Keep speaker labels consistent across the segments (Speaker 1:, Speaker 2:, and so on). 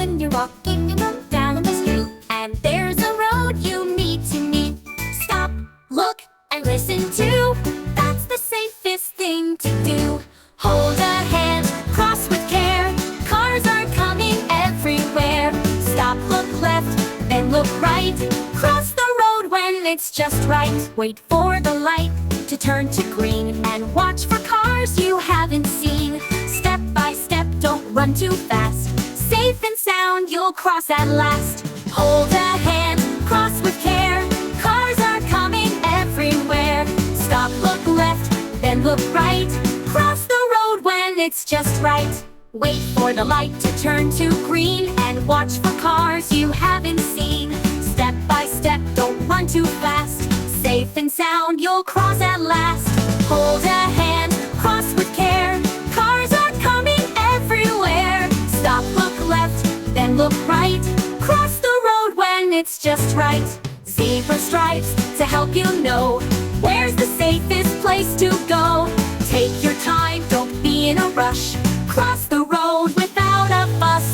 Speaker 1: when you're walking down the street, and there's a road you need to meet. Stop, look, and listen to. That's the safest thing to do. Hold a hand, cross with care. Cars are coming everywhere. Stop, look left, then look right. Cross the road when it's just right. Wait for the light to turn to green, and watch for cars you haven't seen. Step by step, don't run too fast. Safe and sound, you'll cross at last. Hold a hand, cross with care. Cars are coming everywhere. Stop, look left, then look right. Cross the road when it's just right. Wait for the light to turn to green, and watch for cars you haven't seen. Step by step, don't run too fast. Safe and sound, you'll cross at last. Hold a hand, cross with care. Cars are coming everywhere. Stop, look left, then look right. Cross the road when it's just right. Zebra stripes to help you know where's the safest place to go. Take your time, don't be in a rush. Cross the road without a fuss.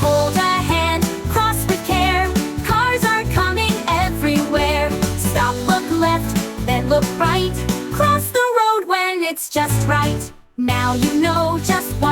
Speaker 1: Hold a hand, cross with care. Cars are coming everywhere. Stop, look left, then look right. Cross the road when it's just right. Now you know just what